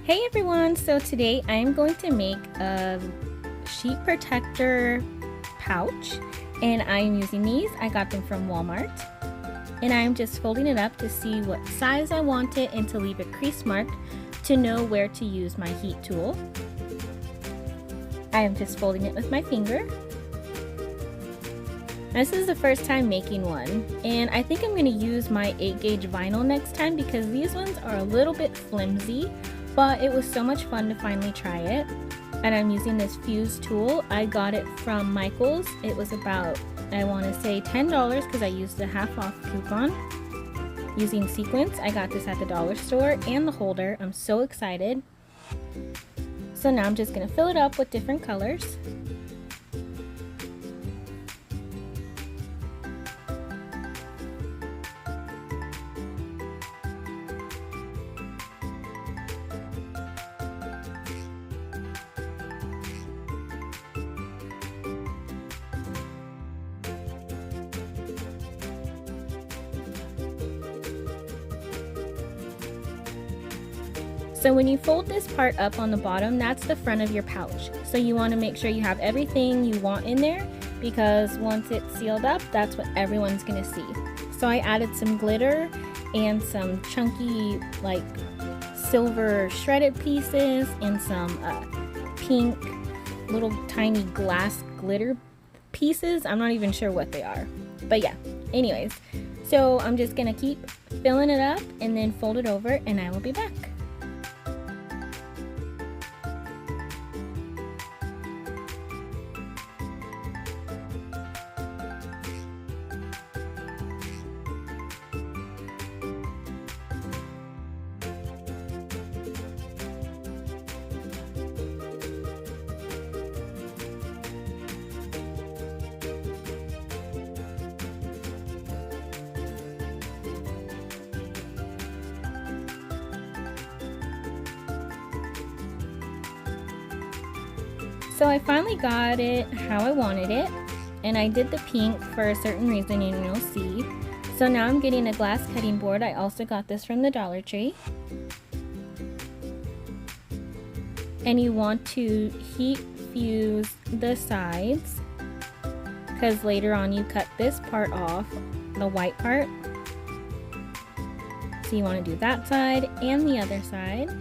Hey everyone, so today I'm going to make a sheet protector pouch and I'm using these. I got them from Walmart and I'm just folding it up to see what size I want it and to leave a crease mark to know where to use my heat tool. I am just folding it with my finger. This is the first time making one and I think I'm going to use my 8-gauge vinyl next time because these ones are a little bit flimsy. But it was so much fun to finally try it. And I'm using this fuse tool. I got it from Michael's. It was about, I want to say $10 because I used a half off coupon. Using sequins, I got this at the dollar store and the holder. I'm so excited. So now I'm just going to fill it up with different colors. So when you fold this part up on the bottom, that's the front of your pouch. So you want to make sure you have everything you want in there because once it's sealed up, that's what everyone's going to see. So I added some glitter and some chunky like silver shredded pieces and some pink little tiny glass glitter pieces. I'm not even sure what they are, but yeah, anyways. So I'm just going to keep filling it up and then fold it over and I will be back. So I finally got it how I wanted it, and I did the pink for a certain reason and you'll see. So now I'm getting a glass cutting board. I also got this from the Dollar Tree. And you want to heat fuse the sides because later on you cut this part off, the white part. So you want to do that side and the other side.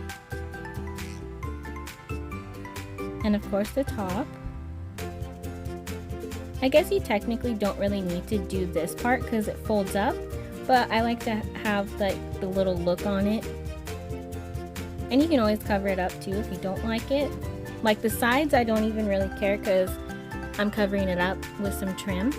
And of course the top. I guess you technically don't really need to do this part because it folds up, but I like to have like the little look on it. And you can always cover it up too if you don't like it. Like the sides I don't even really care because I'm covering it up with some trim.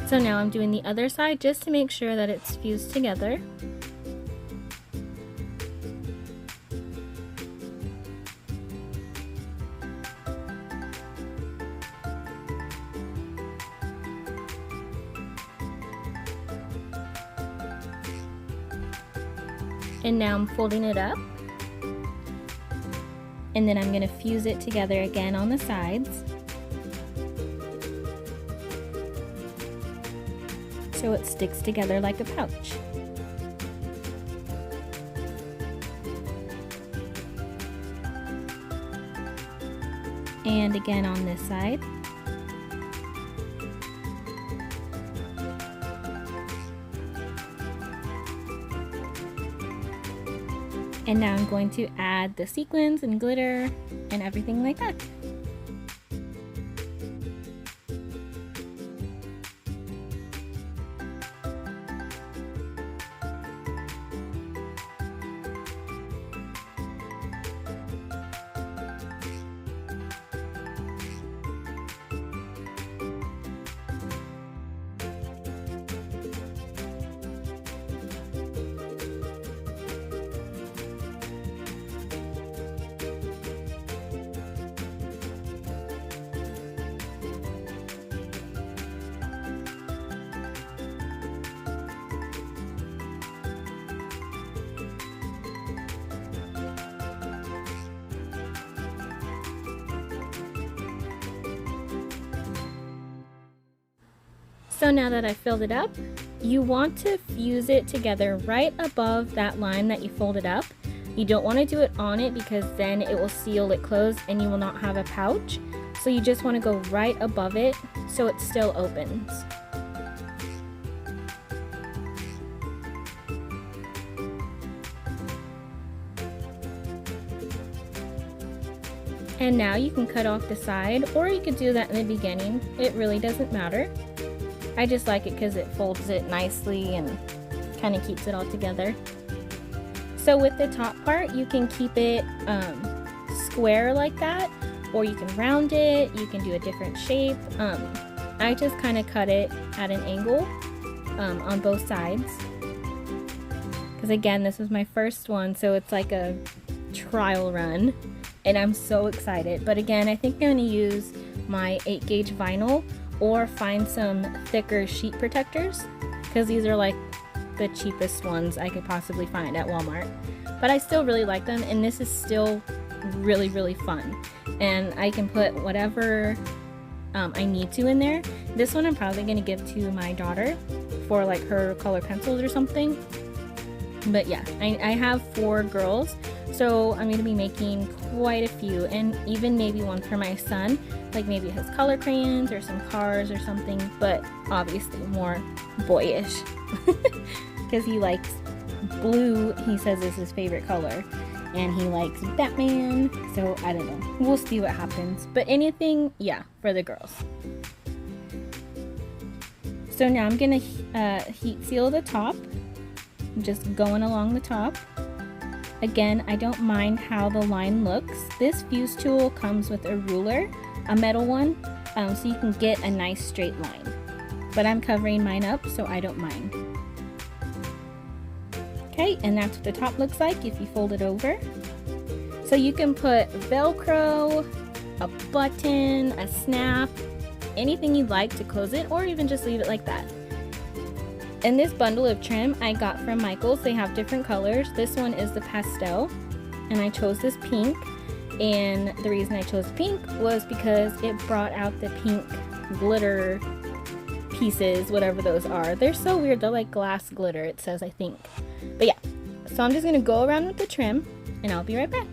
So now I'm doing the other side just to make sure that it's fused together. And now I'm folding it up. And then I'm going to fuse it together again on the sides. So it sticks together like a pouch. And again on this side. And now I'm going to add the sequins and glitter and everything like that. So now that I filled it up, you want to fuse it together right above that line that you folded up. You don't want to do it on it because then it will seal it closed and you will not have a pouch. So you just want to go right above it so it still opens. And now you can cut off the side, or you could do that in the beginning. It really doesn't matter. I just like it because it folds it nicely and kind of keeps it all together. So with the top part, you can keep it square like that, or you can round it, you can do a different shape. I just kind of cut it at an angle on both sides. Because again, this was my first one, so it's like a trial run. And I'm so excited. But again, I think I'm going to use my 8-gauge vinyl or find some thicker sheet protectors, because these are like the cheapest ones I could possibly find at Walmart. But I still really like them, and this is still really, really fun. And I can put whatever I need to in there. This one I'm probably going to give to my daughter for like her color pencils or something. But yeah, I have 4 girls, so I'm going to be making quite a few, and even maybe one for my son, like maybe his color crayons or some cars or something, but obviously more boyish because he likes blue. He says is his favorite color, and he likes Batman, so I don't know. We'll see what happens, but anything, yeah, for the girls. So now I'm going to heat seal the top. Just going along the top. Again, I don't mind how the line looks. This fuse tool comes with a ruler, a metal one, so you can get a nice straight line. But I'm covering mine up, so I don't mind. Okay, and that's what the top looks like if you fold it over. So you can put Velcro, a button, a snap, anything you'd like to close it, or even just leave it like that. And this bundle of trim I got from Michael's. They have different colors. This one is the pastel, and I chose this pink. And the reason I chose pink was because it brought out the pink glitter pieces, whatever those are. They're so weird. They're like glass glitter, it says, I think. But yeah, so I'm just going to go around with the trim, and I'll be right back.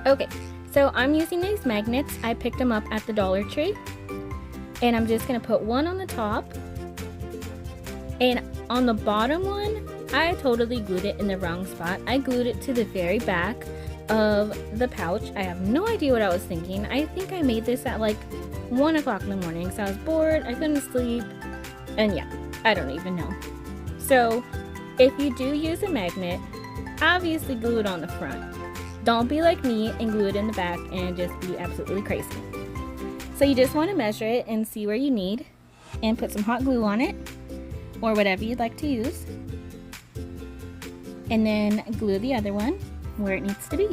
Okay, so I'm using these magnets. I picked them up at the Dollar Tree. And I'm just going to put one on the top. And on the bottom one, I totally glued it in the wrong spot. I glued it to the very back of the pouch. I have no idea what I was thinking. I think I made this at like 1 o'clock in the morning. So I was bored, I couldn't sleep. And yeah, I don't even know. So if you do use a magnet, obviously glue it on the front. Don't be like me and glue it in the back and just be absolutely crazy. So you just want to measure it and see where you need, and put some hot glue on it or whatever you'd like to use, and then glue the other one where it needs to be.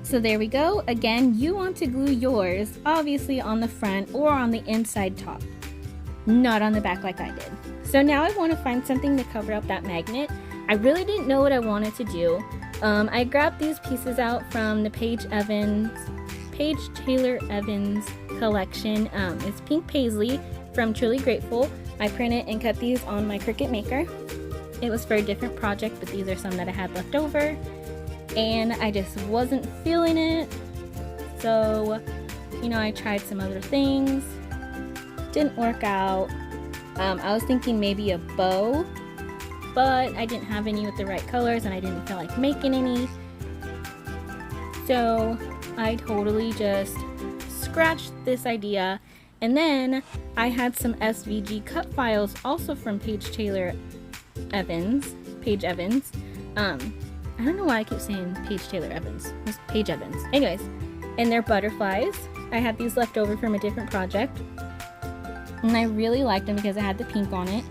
So there we go. Again, you want to glue yours obviously on the front or on the inside top, not on the back like I did. So now I want to find something to cover up that magnet. I really didn't know what I wanted to do. I grabbed these pieces out from the Paige Taylor Evans collection. It's pink paisley from Truly Grateful. I printed and cut these on my Cricut Maker. It was for a different project, but these are some that I had left over, and I just wasn't feeling it. So, you know, I tried some other things. Didn't work out. I was thinking maybe a bow, but I didn't have any with the right colors and I didn't feel like making any. So I totally just scratched this idea. And then I had some SVG cut files also from Paige Evans. I don't know why I keep saying Paige Taylor Evans. It's Paige Evans. Anyways, and they're butterflies. I had these left over from a different project, and I really liked them because it had the pink on it.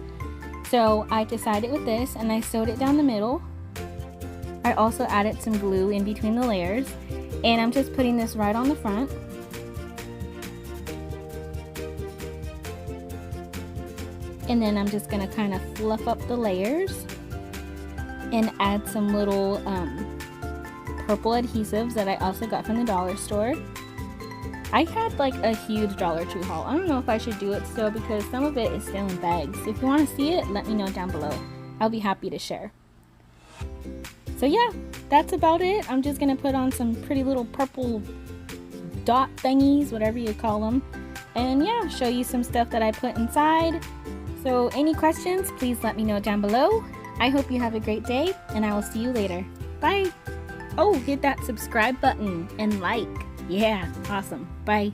So I decided with this, and I sewed it down the middle. I also added some glue in between the layers, and I'm just putting this right on the front. And then I'm just gonna kind of fluff up the layers and add some little purple adhesives that I also got from the dollar store. I had like a huge Dollar Tree haul. I don't know if I should do it still because some of it is still in bags. If you want to see it, let me know down below. I'll be happy to share. So yeah, that's about it. I'm just gonna put on some pretty little purple dot thingies, whatever you call them, and yeah, show you some stuff that I put inside. So any questions, please let me know down below. I hope you have a great day, and I will see you later. Bye! Oh, hit that subscribe button and like. Yeah, awesome. Bye.